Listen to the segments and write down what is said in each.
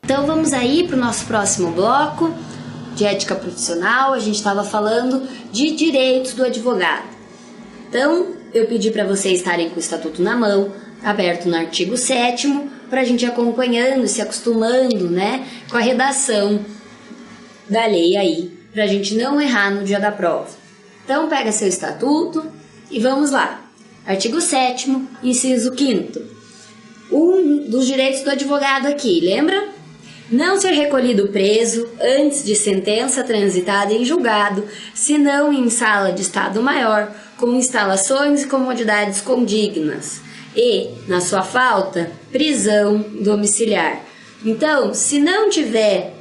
Então vamos aí para o nosso próximo bloco de ética profissional. A gente estava falando de direitos do advogado. Então eu pedi para vocês estarem com o estatuto na mão, aberto no artigo 7º, para a gente ir acompanhando, se acostumando, né, com a redação da lei aí, para a gente não errar no dia da prova. Então pega seu estatuto e vamos lá. Artigo 7º, inciso 5º. Um dos direitos do advogado aqui, lembra? Não ser recolhido preso antes de sentença transitada em julgado, senão em sala de estado maior, com instalações e comodidades condignas. E, na sua falta, prisão domiciliar. Então, se não tiver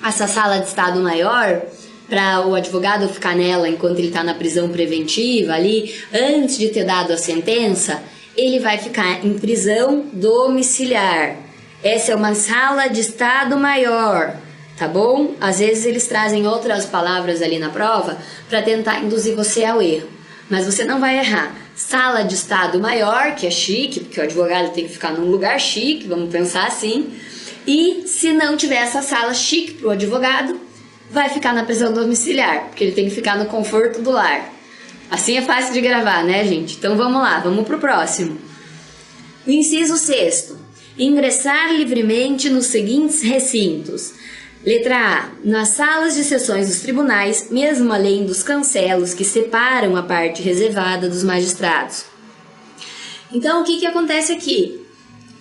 essa sala de estado maior, para o advogado ficar nela enquanto ele está na prisão preventiva ali, antes de ter dado a sentença, ele vai ficar em prisão domiciliar. Essa é uma sala de estado maior, tá bom? Às vezes eles trazem outras palavras ali na prova para tentar induzir você ao erro, mas você não vai errar. Sala de estado maior, que é chique, porque o advogado tem que ficar num lugar chique, vamos pensar assim. E se não tiver essa sala chique para o advogado, vai ficar na prisão domiciliar, porque ele tem que ficar no conforto do lar. Assim é fácil de gravar, né, gente? Então vamos lá, vamos pro próximo. O inciso 6º. Ingressar livremente nos seguintes recintos. Letra A. Nas salas de sessões dos tribunais, mesmo além dos cancelos que separam a parte reservada dos magistrados. Então, o que acontece aqui?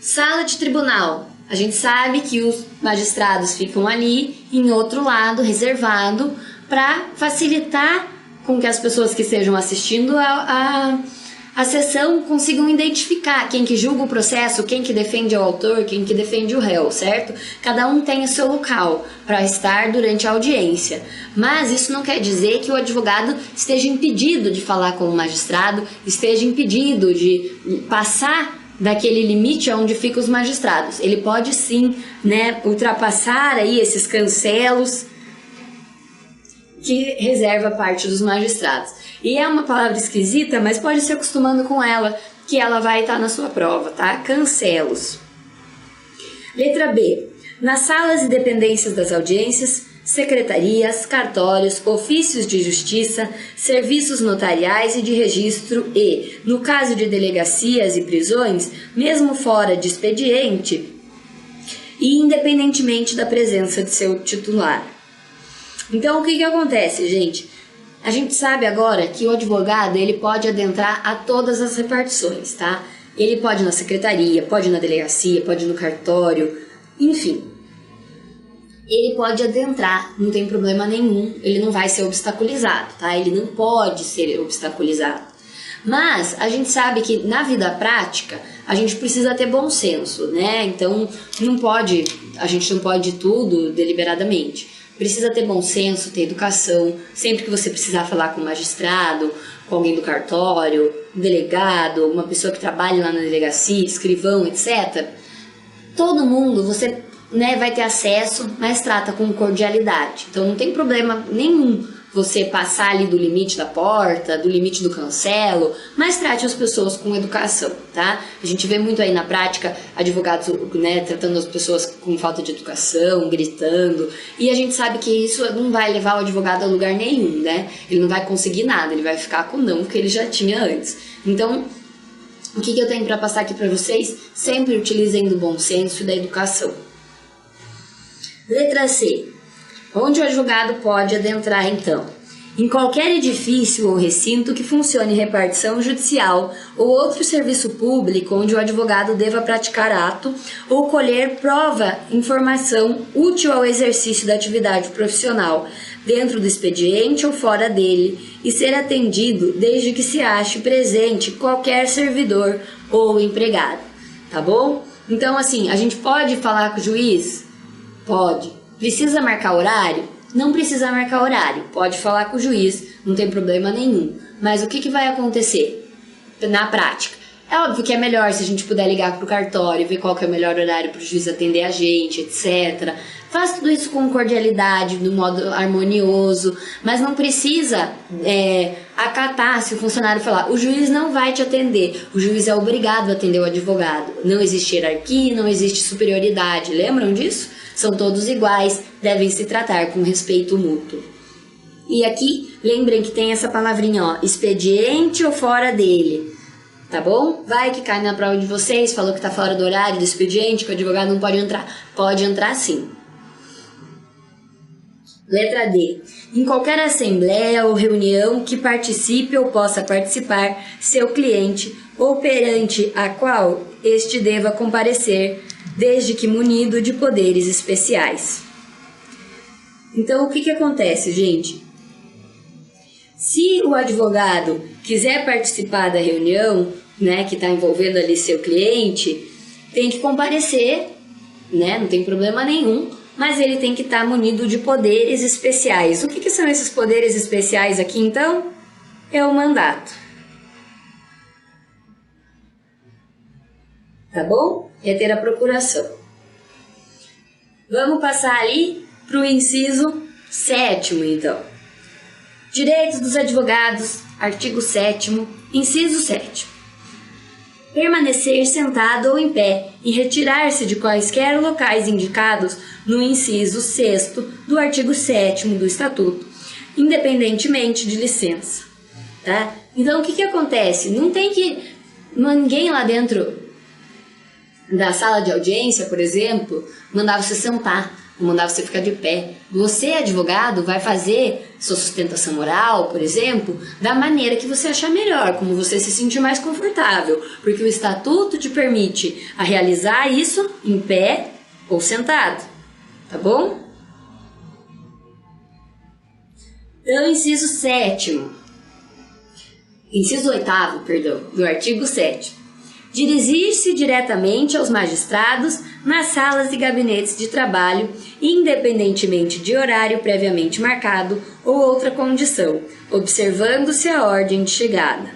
Sala de tribunal. A gente sabe que os magistrados ficam ali, em outro lado, reservado, para facilitar com que as pessoas que estejam assistindo a sessão consigam identificar quem que julga o processo, quem que defende o autor, quem que defende o réu, certo? Cada um tem o seu local para estar durante a audiência. Mas isso não quer dizer que o advogado esteja impedido de falar com o magistrado, esteja impedido de passar daquele limite onde ficam os magistrados. Ele pode sim, né, ultrapassar aí esses cancelos que reserva parte dos magistrados. E é uma palavra esquisita, mas pode se acostumando com ela, que ela vai estar na sua prova, tá? Cancelos. Letra B. Nas salas e dependências das audiências, secretarias, cartórios, ofícios de justiça, serviços notariais e de registro e, no caso de delegacias e prisões, mesmo fora de expediente e independentemente da presença de seu titular. Então, o que acontece, gente? A gente sabe agora que o advogado ele pode adentrar a todas as repartições, tá? Ele pode ir na secretaria, pode ir na delegacia, pode ir no cartório, enfim. Ele pode adentrar, não tem problema nenhum, ele não vai ser obstaculizado, tá? Ele não pode ser obstaculizado. Mas a gente sabe que na vida prática a gente precisa ter bom senso, né? Então a gente não pode tudo deliberadamente. Precisa ter bom senso, ter educação. Sempre que você precisar falar com um magistrado, com alguém do cartório, um delegado, uma pessoa que trabalha lá na delegacia, escrivão, etc. Todo mundo você, né, vai ter acesso, mas trata com cordialidade. Então não tem problema nenhum você passar ali do limite da porta, do limite do cancelo, mas trate as pessoas com educação, tá? A gente vê muito aí na prática advogados, né, tratando as pessoas com falta de educação, gritando, e a gente sabe que isso não vai levar o advogado a lugar nenhum, né? Ele não vai conseguir nada, ele vai ficar com o não que ele já tinha antes. Então, o que eu tenho para passar aqui para vocês? Sempre utilizem do bom senso e da educação. Letra C. Onde o advogado pode adentrar, então? Em qualquer edifício ou recinto que funcione repartição judicial ou outro serviço público onde o advogado deva praticar ato ou colher prova, informação útil ao exercício da atividade profissional, dentro do expediente ou fora dele, e ser atendido desde que se ache presente qualquer servidor ou empregado, tá bom? Então, assim, a gente pode falar com o juiz? Pode. Precisa marcar horário? Não precisa marcar horário, pode falar com o juiz, não tem problema nenhum. Mas o que vai acontecer na prática? É óbvio que é melhor se a gente puder ligar pro cartório, ver qual que é o melhor horário pro juiz atender a gente, etc. Faz tudo isso com cordialidade, de um modo harmonioso, mas não precisa acatar se o funcionário falar, o juiz não vai te atender, o juiz é obrigado a atender o advogado. Não existe hierarquia, não existe superioridade, lembram disso? São todos iguais, devem se tratar com respeito mútuo. E aqui, lembrem que tem essa palavrinha, ó, expediente ou fora dele. Tá bom? Vai que cai na prova de vocês, falou que tá fora do horário do expediente, que o advogado não pode entrar. Pode entrar sim. Letra D. Em qualquer assembleia ou reunião que participe ou possa participar seu cliente ou perante a qual este deva comparecer, desde que munido de poderes especiais. Então, o que acontece, gente? Se o advogado quiser participar da reunião, né, que está envolvendo ali seu cliente, tem que comparecer, né, não tem problema nenhum, mas ele tem que estar munido de poderes especiais. O que são esses poderes especiais aqui, então? É o mandato. Tá bom? É ter a procuração. Vamos passar ali para o inciso 7º, então. Direitos dos advogados, artigo 7º, inciso 7º. Permanecer sentado ou em pé e retirar-se de quaisquer locais indicados no inciso 6º do artigo 7º do Estatuto, independentemente de licença. Tá? Então, o que acontece? Não tem que ninguém lá dentro da sala de audiência, por exemplo, mandar você sentar, mandar você ficar de pé. Você, advogado, vai fazer sua sustentação oral, por exemplo, da maneira que você achar melhor, como você se sentir mais confortável, porque o Estatuto te permite a realizar isso em pé ou sentado, tá bom? Então, inciso 8º, perdão, do artigo 7º. Dirigir-se diretamente aos magistrados nas salas e gabinetes de trabalho, independentemente de horário previamente marcado ou outra condição, observando-se a ordem de chegada.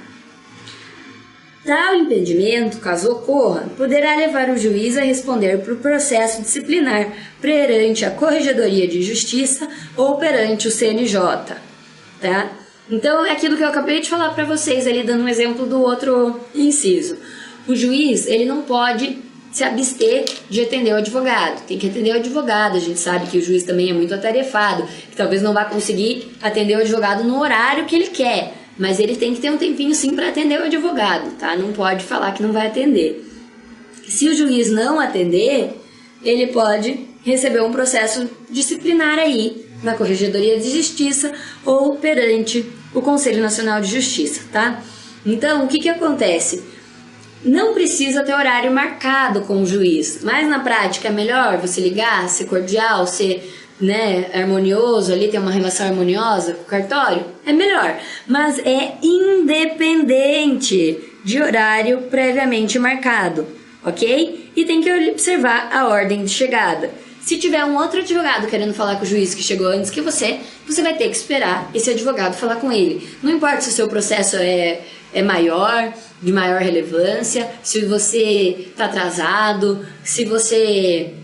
Tal impedimento, caso ocorra, poderá levar o juiz a responder por processo disciplinar perante a Corregedoria de Justiça ou perante o CNJ. Tá? Então, é aquilo que eu acabei de falar para vocês ali, dando um exemplo do outro inciso. O juiz, ele não pode se abster de atender o advogado. Tem que atender o advogado. A gente sabe que o juiz também é muito atarefado, que talvez não vá conseguir atender o advogado no horário que ele quer, mas ele tem que ter um tempinho sim para atender o advogado, tá? Não pode falar que não vai atender. Se o juiz não atender, ele pode receber um processo disciplinar aí na Corregedoria de Justiça ou perante o Conselho Nacional de Justiça, tá? Então, o que acontece? Não precisa ter horário marcado com o juiz, mas na prática é melhor você ligar, ser cordial, ser, né, harmonioso, ali ter uma relação harmoniosa com o cartório, é melhor, mas é independente de horário previamente marcado, ok? E tem que observar a ordem de chegada. Se tiver um outro advogado querendo falar com o juiz que chegou antes que você vai ter que esperar esse advogado falar com ele. Não importa se o seu processo é maior, de maior relevância, se você está atrasado, se você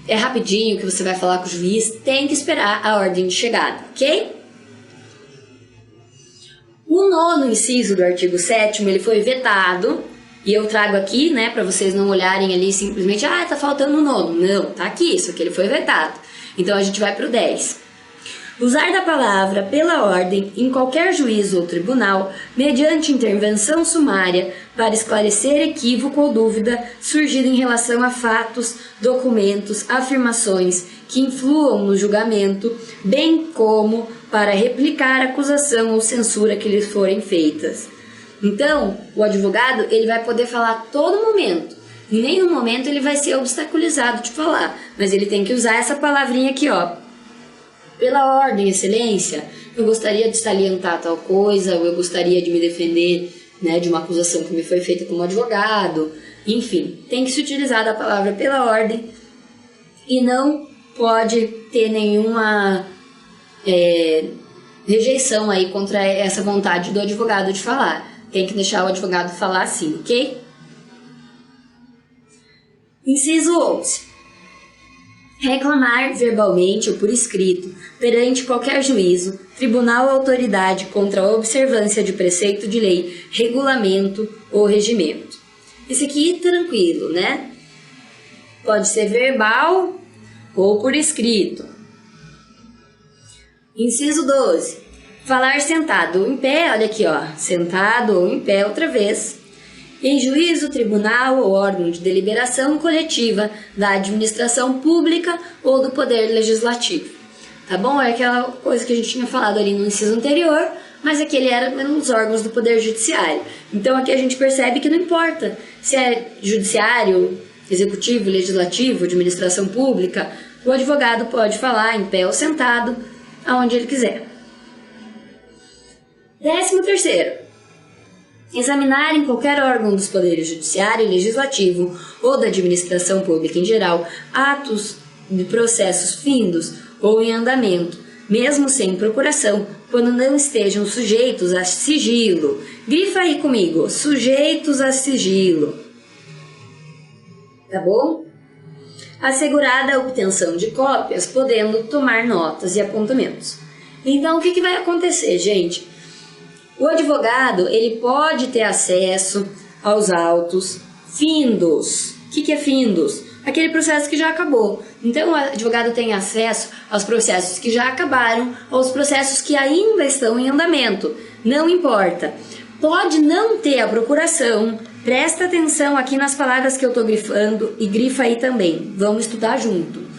é rapidinho que você vai falar com o juiz, tem que esperar a ordem de chegada, ok? O 9º inciso do artigo 7º, ele foi vetado, e eu trago aqui, né, para vocês não olharem ali simplesmente, tá faltando o 9º. Não, tá aqui, isso aqui ele foi vetado. Então a gente vai pro 10. Usar da palavra pela ordem em qualquer juízo ou tribunal, mediante intervenção sumária, para esclarecer equívoco ou dúvida surgido em relação a fatos, documentos, afirmações que influam no julgamento, bem como para replicar a acusação ou censura que lhes forem feitas. Então, o advogado ele vai poder falar a todo momento. Em nenhum momento ele vai ser obstaculizado de falar, mas ele tem que usar essa palavrinha aqui, ó. Pela ordem, excelência, eu gostaria de salientar tal coisa, ou eu gostaria de me defender, né, de uma acusação que me foi feita como advogado. Enfim, tem que se utilizar da palavra pela ordem e não pode ter nenhuma rejeição aí contra essa vontade do advogado de falar. Tem que deixar o advogado falar assim, ok? Inciso 11. Reclamar verbalmente ou por escrito, perante qualquer juízo, tribunal ou autoridade contra a observância de preceito de lei, regulamento ou regimento. Esse aqui tranquilo, né? Pode ser verbal ou por escrito. Inciso 12. Falar sentado ou em pé, olha aqui, ó, sentado ou em pé outra vez, em juízo, tribunal ou órgão de deliberação coletiva da administração pública ou do poder legislativo. Tá bom? É aquela coisa que a gente tinha falado ali no inciso anterior, mas aquele era nos órgãos do poder judiciário. Então aqui a gente percebe que não importa se é judiciário, executivo, legislativo, administração pública, o advogado pode falar em pé ou sentado, aonde ele quiser. 13º. Examinar em qualquer órgão dos poderes judiciário e legislativo ou da administração pública em geral atos de processos findos ou em andamento, mesmo sem procuração, quando não estejam sujeitos a sigilo. Grifa aí comigo, sujeitos a sigilo. Tá bom? Assegurada a obtenção de cópias, podendo tomar notas e apontamentos. Então, o que vai acontecer, gente? O advogado, ele pode ter acesso aos autos findos. O que é findos? Aquele processo que já acabou. Então, o advogado tem acesso aos processos que já acabaram, aos processos que ainda estão em andamento. Não importa. Pode não ter a procuração. Presta atenção aqui nas palavras que eu estou grifando e grifa aí também. Vamos estudar junto.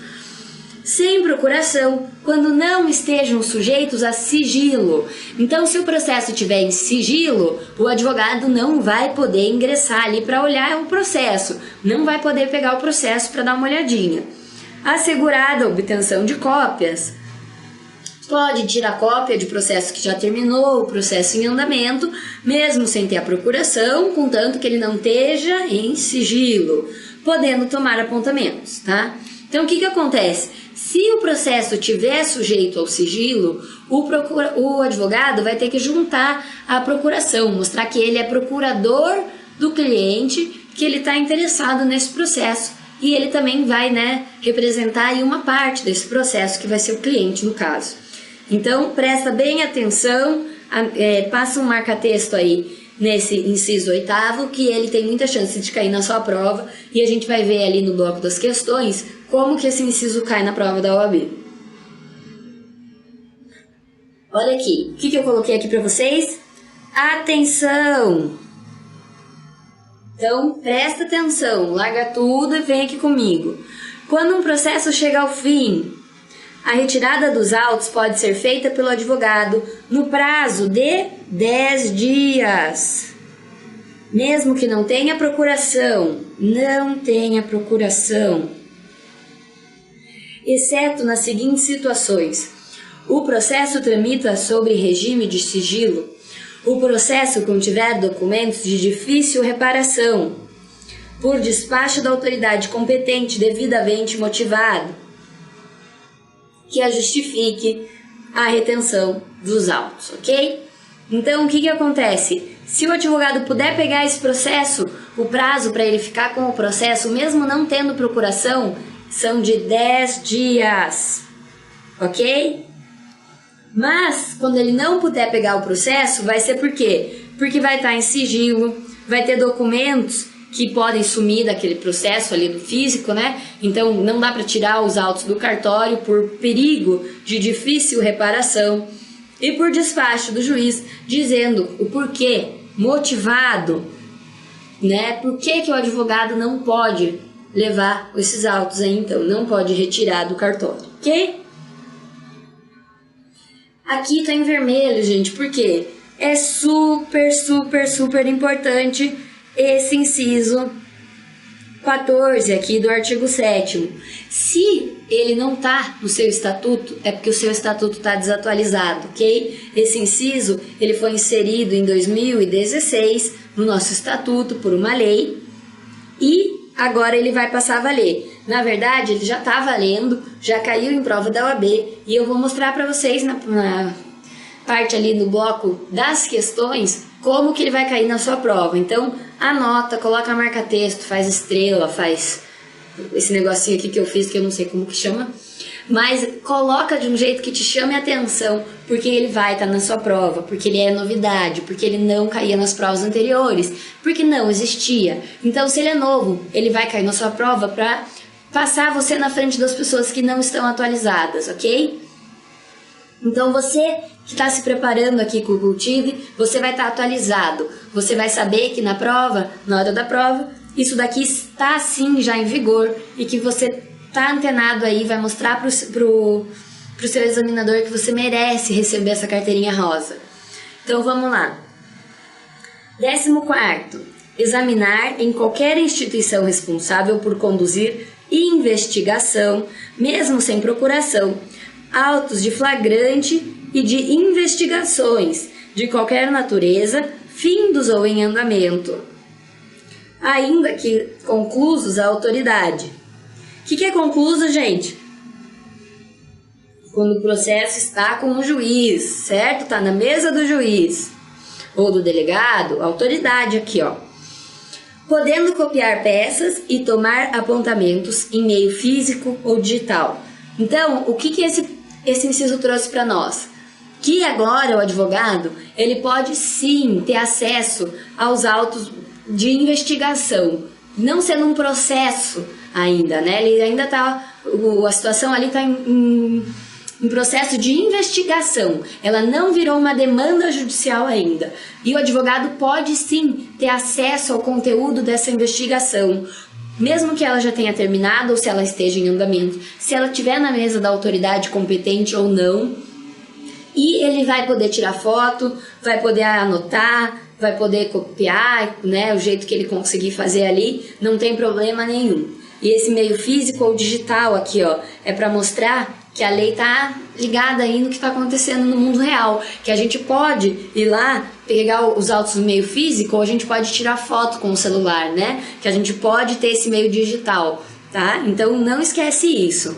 Sem procuração, quando não estejam sujeitos a sigilo. Então, se o processo estiver em sigilo, o advogado não vai poder ingressar ali para olhar o processo, não vai poder pegar o processo para dar uma olhadinha. Assegurada a obtenção de cópias, pode tirar cópia de processo que já terminou, o processo em andamento, mesmo sem ter a procuração, contanto que ele não esteja em sigilo, podendo tomar apontamentos, tá? Então, o que acontece? Se o processo tiver sujeito ao sigilo, o advogado vai ter que juntar a procuração, mostrar que ele é procurador do cliente, que ele está interessado nesse processo e ele também vai, representar aí uma parte desse processo, que vai ser o cliente no caso. Então, presta bem atenção, passa um marca-texto aí nesse inciso 8º, que ele tem muita chance de cair na sua prova, e a gente vai ver ali no bloco das questões como que esse inciso cai na prova da OAB. Olha aqui, o que eu coloquei aqui para vocês? Atenção! Então, presta atenção, larga tudo e vem aqui comigo. Quando um processo chega ao fim, a retirada dos autos pode ser feita pelo advogado no prazo de 10 dias. Mesmo que não tenha procuração, exceto nas seguintes situações: o processo tramita sobre regime de sigilo, o processo contiver documentos de difícil reparação, por despacho da autoridade competente devidamente motivado, que a justifique a retenção dos autos, ok? Então, o que acontece? Se o advogado puder pegar esse processo, o prazo para ele ficar com o processo, mesmo não tendo procuração, são de 10 dias, ok? Mas, quando ele não puder pegar o processo, vai ser por quê? Porque vai estar em sigilo, vai ter documentos que podem sumir daquele processo ali do físico, Então, não dá para tirar os autos do cartório por perigo de difícil reparação e por despacho do juiz dizendo o porquê, motivado, Por que o advogado não pode levar esses autos aí, então, não pode retirar do cartório, ok? Aqui tá em vermelho, gente, porque é super, super, super importante esse inciso 14 aqui do artigo 7º. Se ele não está no seu estatuto, é porque o seu estatuto está desatualizado, ok? Esse inciso, ele foi inserido em 2016 no nosso estatuto por uma lei e agora ele vai passar a valer. Na verdade, ele já está valendo, já caiu em prova da OAB e eu vou mostrar para vocês na parte ali no bloco das questões como que ele vai cair na sua prova. Então, anota, coloca marca-texto, faz estrela, faz esse negocinho aqui que eu fiz, que eu não sei como que chama, mas coloca de um jeito que te chame a atenção, porque ele vai estar na sua prova, porque ele é novidade, porque ele não caía nas provas anteriores, porque não existia. Então, se ele é novo, ele vai cair na sua prova para passar você na frente das pessoas que não estão atualizadas, ok? Então, você que está se preparando aqui com o Cultive, você vai estar atualizado. Você vai saber que na prova, na hora da prova, isso daqui está sim já em vigor e que você está antenado aí, vai mostrar pro seu examinador que você merece receber essa carteirinha rosa. Então vamos lá. 14º. Examinar em qualquer instituição responsável por conduzir investigação, mesmo sem procuração, autos de flagrante e de investigações de qualquer natureza, findos ou em andamento, ainda que conclusos à autoridade. O que é concluso, gente? Quando o processo está com o juiz, certo? Está na mesa do juiz ou do delegado, autoridade aqui, ó. Podendo copiar peças e tomar apontamentos em meio físico ou digital. Então, o que esse inciso trouxe para nós? Que agora o advogado, ele pode sim ter acesso aos autos de investigação, não sendo um processo ainda, né? Ele ainda tá, a situação ali está em processo de investigação. Ela não virou uma demanda judicial ainda. E o advogado pode sim ter acesso ao conteúdo dessa investigação, mesmo que ela já tenha terminado ou se ela esteja em andamento, se ela estiver na mesa da autoridade competente ou não. E ele vai poder tirar foto, vai poder anotar, vai poder copiar, né, o jeito que ele conseguir fazer ali, não tem problema nenhum. E esse meio físico ou digital aqui, ó, é para mostrar que a lei tá ligada aí no que está acontecendo no mundo real, que a gente pode ir lá, pegar os autos no meio físico, ou a gente pode tirar foto com o celular, né, que a gente pode ter esse meio digital, tá? Então não esquece isso.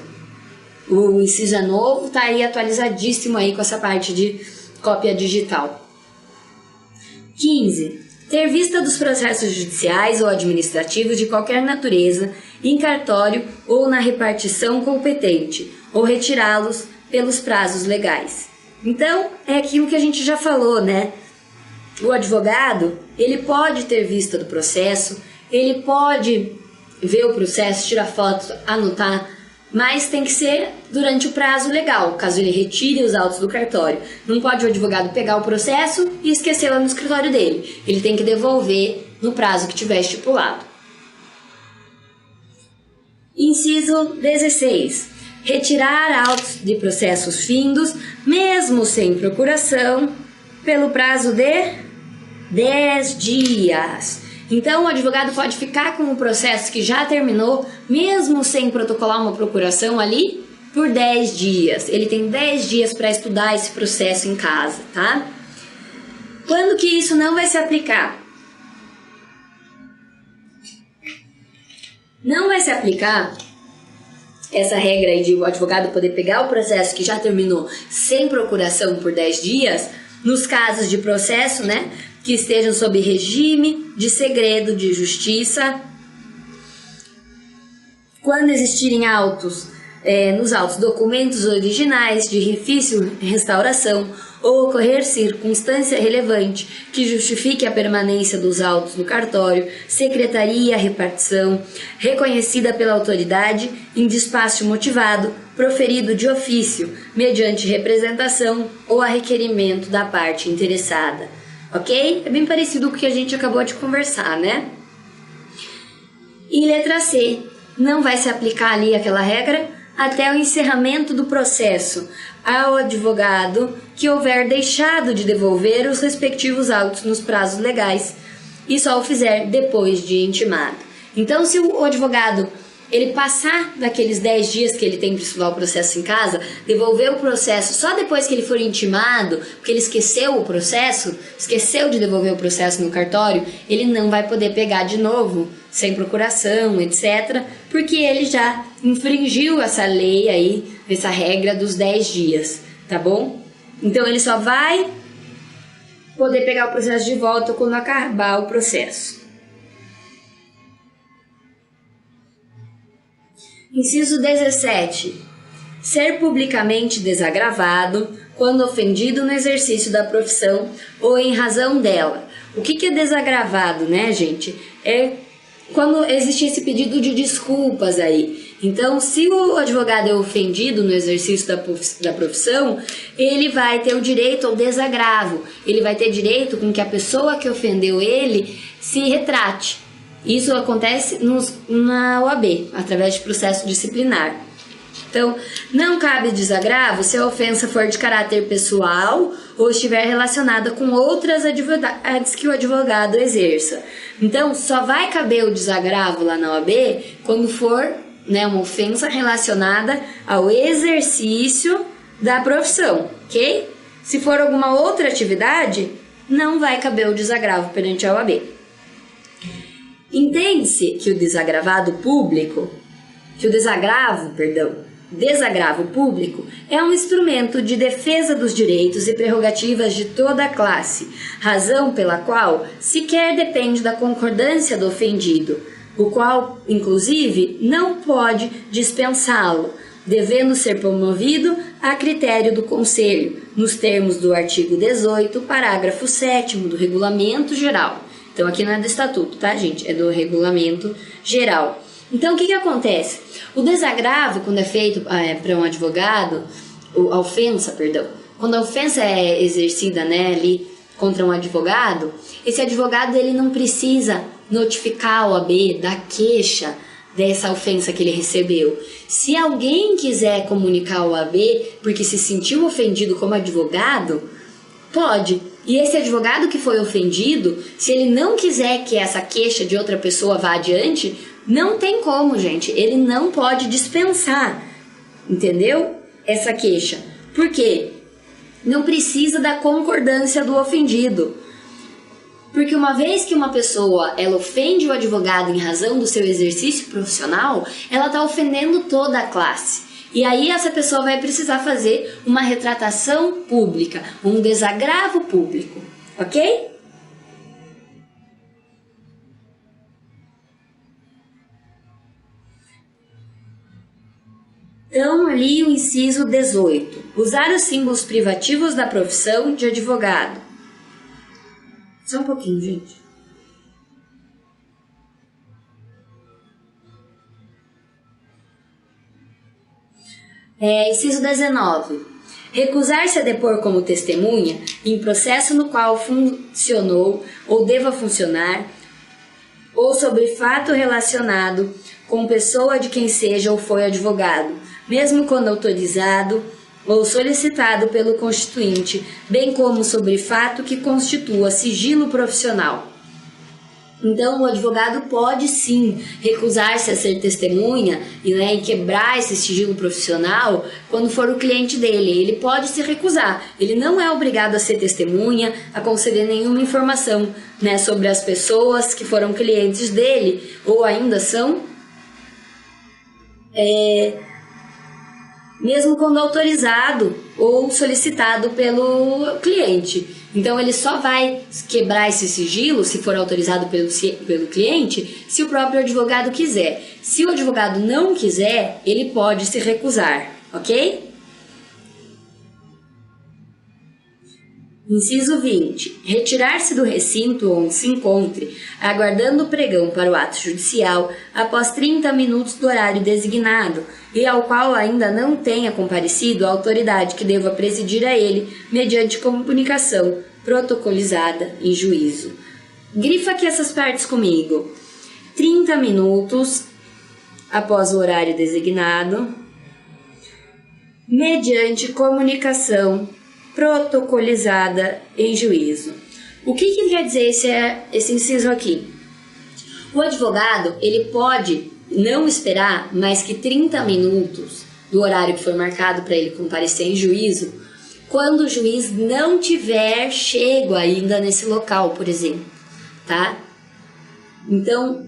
O inciso é novo, tá aí atualizadíssimo aí com essa parte de cópia digital. 15. Ter vista dos processos judiciais ou administrativos de qualquer natureza em cartório ou na repartição competente, ou retirá-los pelos prazos legais. Então, é aquilo que a gente já falou, né? O advogado, ele pode ter vista do processo, ele pode ver o processo, tirar foto, anotar, mas tem que ser durante o prazo legal, caso ele retire os autos do cartório. Não pode o advogado pegar o processo e esquecer lá no escritório dele. Ele tem que devolver no prazo que tiver estipulado. Inciso 16. Retirar autos de processos findos, mesmo sem procuração, pelo prazo de 10 dias. Então, o advogado pode ficar com o processo que já terminou, mesmo sem protocolar uma procuração ali, por 10 dias. Ele tem 10 dias para estudar esse processo em casa, tá? Quando que isso não vai se aplicar? Não vai se aplicar essa regra aí de o advogado poder pegar o processo que já terminou sem procuração por 10 dias, nos casos de processo, né, que estejam sob regime de segredo de justiça, quando existirem autos, nos autos documentos originais de difícil restauração ou ocorrer circunstância relevante que justifique a permanência dos autos no cartório, secretaria, repartição, reconhecida pela autoridade em despacho motivado, proferido de ofício, mediante representação ou a requerimento da parte interessada. Ok? É bem parecido com o que a gente acabou de conversar, né? E letra C, não vai se aplicar ali aquela regra até o encerramento do processo ao advogado que houver deixado de devolver os respectivos autos nos prazos legais e só o fizer depois de intimado. Então, se o advogado ele passar daqueles 10 dias que ele tem para estudar o processo em casa, devolver o processo só depois que ele for intimado, porque ele esqueceu o processo, esqueceu de devolver o processo no cartório, ele não vai poder pegar de novo, sem procuração, etc., porque ele já infringiu essa lei aí, essa regra dos 10 dias, tá bom? Então ele só vai poder pegar o processo de volta quando acabar o processo. Inciso 17. Ser publicamente desagravado quando ofendido no exercício da profissão ou em razão dela. O que é desagravado, né, gente? É quando existe esse pedido de desculpas aí. Então, se o advogado é ofendido no exercício da profissão, ele vai ter o direito ao desagravo. Ele vai ter direito com que a pessoa que ofendeu ele se retrate. Isso acontece na OAB, através de processo disciplinar. Então, não cabe desagravo se a ofensa for de caráter pessoal ou estiver relacionada com outras atividades que o advogado exerça. Então, só vai caber o desagravo lá na OAB quando for, né, uma ofensa relacionada ao exercício da profissão, ok? Se for alguma outra atividade, não vai caber o desagravo perante a OAB. Entende-se que o desagravo público é um instrumento de defesa dos direitos e prerrogativas de toda a classe, razão pela qual sequer depende da concordância do ofendido, o qual, inclusive, não pode dispensá-lo, devendo ser promovido a critério do Conselho, nos termos do artigo 18, parágrafo 7º do Regulamento Geral. Então, aqui não é do Estatuto, tá, gente? É do Regulamento Geral. Então, o que acontece? O desagravo, quando é feito para um advogado, quando a ofensa é exercida, né, ali contra um advogado, esse advogado ele não precisa notificar a OAB da queixa dessa ofensa que ele recebeu. Se alguém quiser comunicar ao OAB porque se sentiu ofendido como advogado, pode. E esse advogado que foi ofendido, se ele não quiser que essa queixa de outra pessoa vá adiante, não tem como, gente. Ele não pode dispensar, entendeu? Essa queixa. Por quê? Não precisa da concordância do ofendido. Porque uma vez que uma pessoa ela ofende o advogado em razão do seu exercício profissional, ela está ofendendo toda a classe. E aí essa pessoa vai precisar fazer uma retratação pública, um desagravo público, ok? Então, ali o inciso 18. Usar os símbolos privativos da profissão de advogado. Só um pouquinho, gente. Inciso 19. Recusar-se a depor como testemunha em processo no qual funcionou ou deva funcionar ou sobre fato relacionado com pessoa de quem seja ou foi advogado, mesmo quando autorizado ou solicitado pelo constituinte, bem como sobre fato que constitua sigilo profissional. Então, o advogado pode sim recusar-se a ser testemunha e quebrar esse sigilo profissional quando for o cliente dele. Ele pode se recusar. Ele não é obrigado a ser testemunha, a conceder nenhuma informação, sobre as pessoas que foram clientes dele ou ainda são, mesmo quando autorizado ou solicitado pelo cliente. Então, ele só vai quebrar esse sigilo, se for autorizado pelo cliente, se o próprio advogado quiser. Se o advogado não quiser, ele pode se recusar, ok? Inciso 20. Retirar-se do recinto onde se encontre, aguardando o pregão para o ato judicial, após 30 minutos do horário designado, e ao qual ainda não tenha comparecido a autoridade que deva presidir a ele, mediante comunicação protocolizada em juízo. Grifa aqui essas partes comigo. 30 minutos após o horário designado, mediante comunicação protocolizada em juízo. O que quer dizer esse inciso aqui? O advogado, ele pode não esperar mais que 30 minutos do horário que foi marcado para ele comparecer em juízo, quando o juiz não tiver chego ainda nesse local, por exemplo, tá? Então,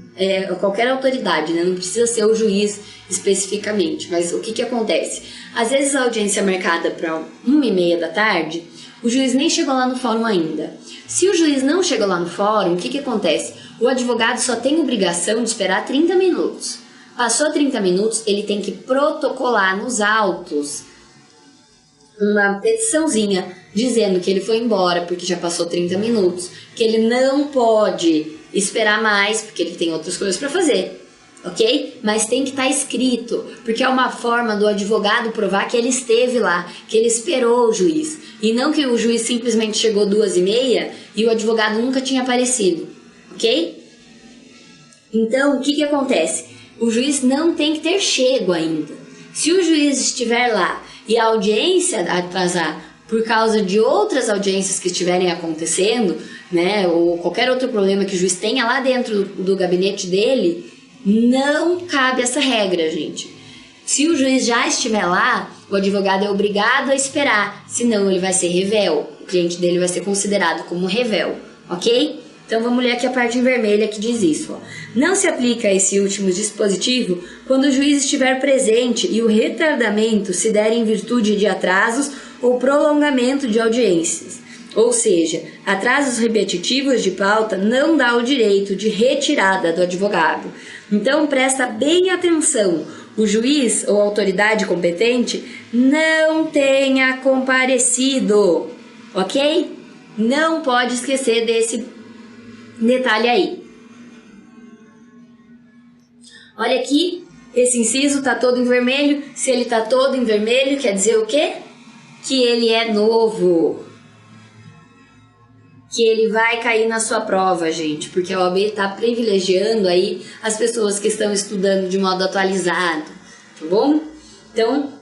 qualquer autoridade, não precisa ser o juiz especificamente, mas o que acontece? Às vezes a audiência é marcada para 1h30 da tarde, o juiz nem chegou lá no fórum ainda. Se o juiz não chegou lá no fórum, o que acontece? O advogado só tem obrigação de esperar 30 minutos. Passou 30 minutos, ele tem que protocolar nos autos uma petiçãozinha dizendo que ele foi embora porque já passou 30 minutos, que ele não pode esperar mais porque ele tem outras coisas para fazer, ok? Mas tem que estar escrito, porque é uma forma do advogado provar que ele esteve lá, que ele esperou o juiz, e não que o juiz simplesmente chegou 2h30 e o advogado nunca tinha aparecido, ok? Então, o que acontece? O juiz não tem que ter chego ainda. Se o juiz estiver lá e a audiência atrasar por causa de outras audiências que estiverem acontecendo, né, ou qualquer outro problema que o juiz tenha lá dentro do gabinete dele, não cabe essa regra, gente. Se o juiz já estiver lá, o advogado é obrigado a esperar, senão ele vai ser rével. O cliente dele vai ser considerado como rével, ok? Então vamos ler aqui a parte em vermelha que diz isso. Ó. Não se aplica esse último dispositivo quando o juiz estiver presente e o retardamento se der em virtude de atrasos ou prolongamento de audiências. Ou seja, atrasos repetitivos de pauta não dá o direito de retirada do advogado. Então presta bem atenção. O juiz ou autoridade competente não tenha comparecido, ok? Não pode esquecer desse detalhe aí. Olha aqui, esse inciso tá todo em vermelho. Se ele tá todo em vermelho, quer dizer o quê? Que ele é novo. Que ele vai cair na sua prova, gente. Porque a OAB tá privilegiando aí as pessoas que estão estudando de modo atualizado. Tá bom? Então,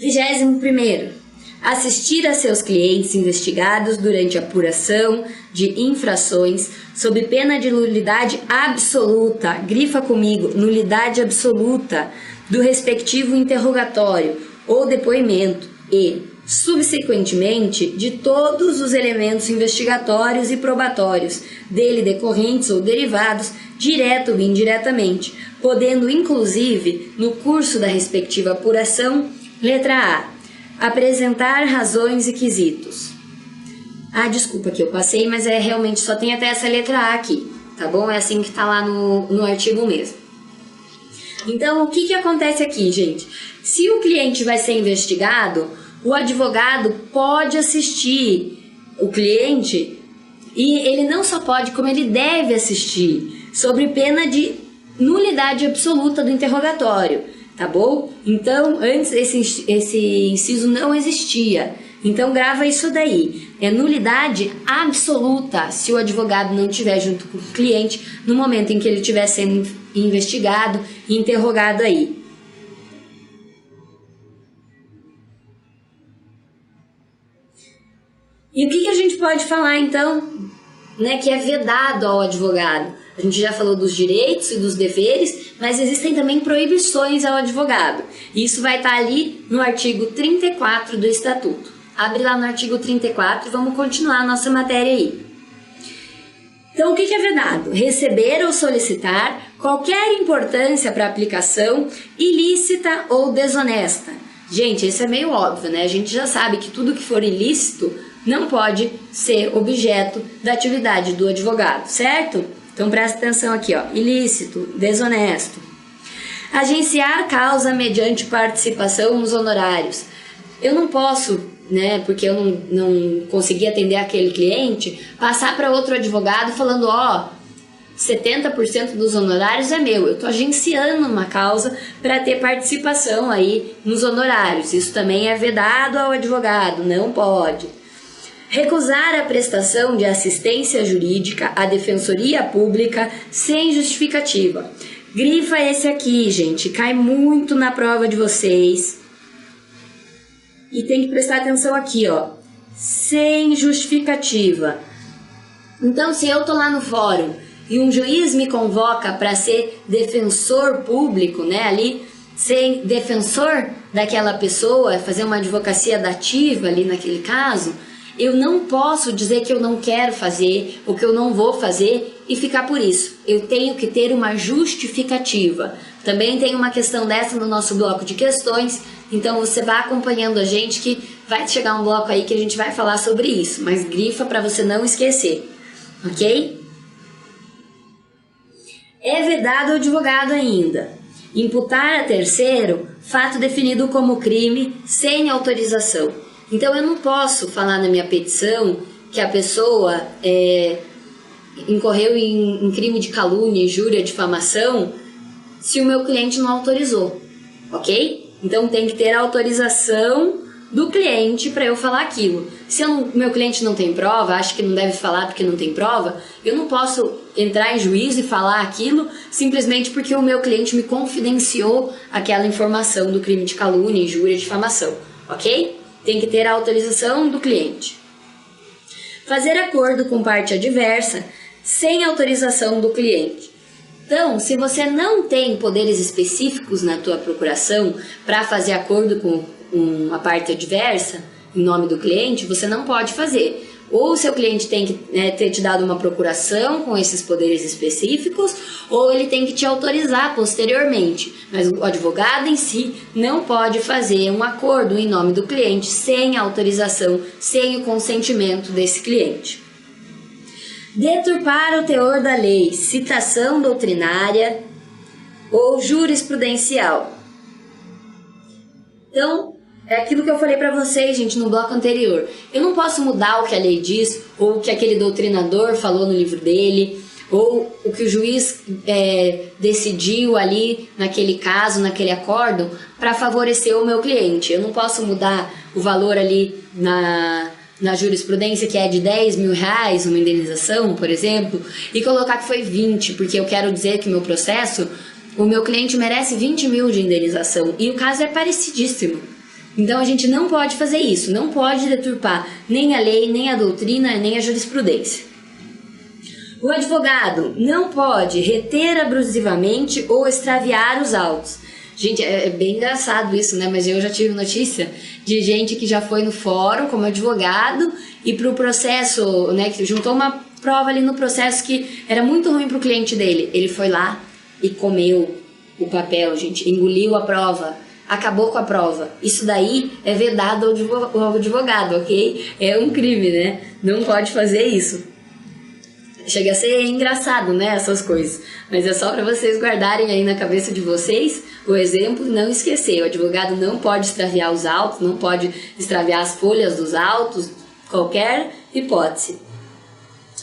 21º. Assistir a seus clientes investigados durante a apuração de infrações sob pena de nulidade absoluta, grifa comigo, nulidade absoluta do respectivo interrogatório ou depoimento e, subsequentemente, de todos os elementos investigatórios e probatórios dele decorrentes ou derivados, direto ou indiretamente, podendo, inclusive, no curso da respectiva apuração, letra A, apresentar razões e quesitos. Ah, desculpa que eu passei, mas realmente só tem até essa letra A aqui, tá bom? É assim que tá lá no artigo mesmo. Então, o que acontece aqui, gente? Se o cliente vai ser investigado, o advogado pode assistir o cliente e ele não só pode, como ele deve assistir, sob pena de nulidade absoluta do interrogatório. Tá bom? Então, antes esse inciso não existia. Então, grava isso daí. É nulidade absoluta se o advogado não estiver junto com o cliente no momento em que ele estiver sendo investigado e interrogado aí. E o que a gente pode falar, então, né, que é vedado ao advogado? A gente já falou dos direitos e dos deveres, mas existem também proibições ao advogado. E isso vai estar ali no artigo 34 do Estatuto. Abre lá no artigo 34 e vamos continuar a nossa matéria aí. Então, o que é vedado? Receber ou solicitar qualquer importância para aplicação ilícita ou desonesta. Gente, isso é meio óbvio, né? A gente já sabe que tudo que for ilícito não pode ser objeto da atividade do advogado, certo? Então presta atenção aqui, ó, ilícito, desonesto. Agenciar causa mediante participação nos honorários. Eu não posso, né, porque eu não consegui atender aquele cliente, passar para outro advogado falando, ó, 70% dos honorários é meu. Eu estou agenciando uma causa para ter participação aí nos honorários. Isso também é vedado ao advogado, não pode. Recusar a prestação de assistência jurídica à defensoria pública sem justificativa. Grifa esse aqui, gente, cai muito na prova de vocês. E tem que prestar atenção aqui, ó, sem justificativa. Então, se eu tô lá no fórum e um juiz me convoca para ser defensor público, né, ali, ser defensor daquela pessoa, fazer uma advocacia dativa ali naquele caso, eu não posso dizer que eu não quero fazer ou que eu não vou fazer e ficar por isso. Eu tenho que ter uma justificativa. Também tem uma questão dessa no nosso bloco de questões, então você vai acompanhando a gente que vai chegar um bloco aí que a gente vai falar sobre isso, mas grifa para você não esquecer, ok? É vedado ao advogado ainda imputar a terceiro fato definido como crime sem autorização. Então eu não posso falar na minha petição que a pessoa incorreu em crime de calúnia, injúria, difamação, se o meu cliente não autorizou, ok? Então tem que ter a autorização do cliente para eu falar aquilo. Se o meu cliente não tem prova, acha que não deve falar porque não tem prova, eu não posso entrar em juízo e falar aquilo simplesmente porque o meu cliente me confidenciou aquela informação do crime de calúnia, injúria, difamação, ok? Tem que ter a autorização do cliente. Fazer acordo com parte adversa sem autorização do cliente. Então, se você não tem poderes específicos na tua procuração para fazer acordo com uma parte adversa, em nome do cliente, você não pode fazer. Ou o seu cliente tem que ter te dado uma procuração com esses poderes específicos, ou ele tem que te autorizar posteriormente. Mas o advogado em si não pode fazer um acordo em nome do cliente sem a autorização, sem o consentimento desse cliente. Deturpar o teor da lei, citação doutrinária ou jurisprudencial. Então, é aquilo que eu falei para vocês, gente, no bloco anterior. Eu não posso mudar o que a lei diz, ou o que aquele doutrinador falou no livro dele, ou o que o juiz decidiu ali naquele caso, naquele acórdão, para favorecer o meu cliente. Eu não posso mudar o valor ali na jurisprudência, que é de 10 mil reais, uma indenização, por exemplo, e colocar que foi 20, porque eu quero dizer que o meu processo, o meu cliente merece 20 mil de indenização, e o caso é parecidíssimo. Então a gente não pode fazer isso, não pode deturpar nem a lei, nem a doutrina, nem a jurisprudência. O advogado não pode reter abusivamente ou extraviar os autos. Gente, é bem engraçado isso, né? Mas eu já tive notícia de gente que já foi no fórum como advogado e para o processo, né, que juntou uma prova ali no processo que era muito ruim para o cliente dele. Ele foi lá e comeu o papel, gente, engoliu a prova. Acabou com a prova. Isso daí é vedado ao advogado, ok? É um crime, né? Não pode fazer isso. Chega a ser engraçado, né? Essas coisas. Mas é só para vocês guardarem aí na cabeça de vocês o exemplo e não esquecer. O advogado não pode extraviar os autos, não pode extraviar as folhas dos autos, qualquer hipótese.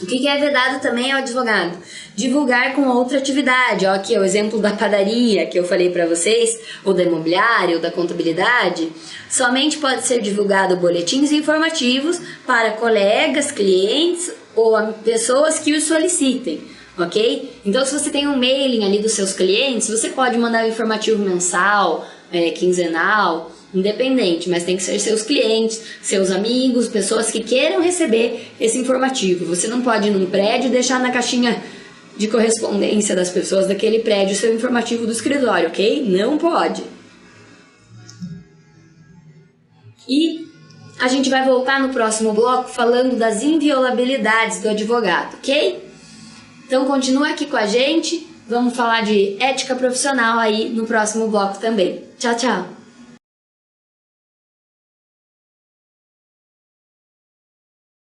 O que é vedado também ao advogado? Divulgar com outra atividade. Ó, aqui é o exemplo da padaria que eu falei para vocês, ou da imobiliária, ou da contabilidade. Somente pode ser divulgado boletins informativos para colegas, clientes ou pessoas que os solicitem, ok? Então, se você tem um mailing ali dos seus clientes, você pode mandar um informativo mensal, quinzenal, independente, mas tem que ser seus clientes, seus amigos, pessoas que queiram receber esse informativo. Você não pode ir num prédio e deixar na caixinha de correspondência das pessoas daquele prédio o seu informativo do escritório, ok? Não pode. E a gente vai voltar no próximo bloco falando das inviolabilidades do advogado, ok? Então continua aqui com a gente, vamos falar de ética profissional aí no próximo bloco também. Tchau, tchau!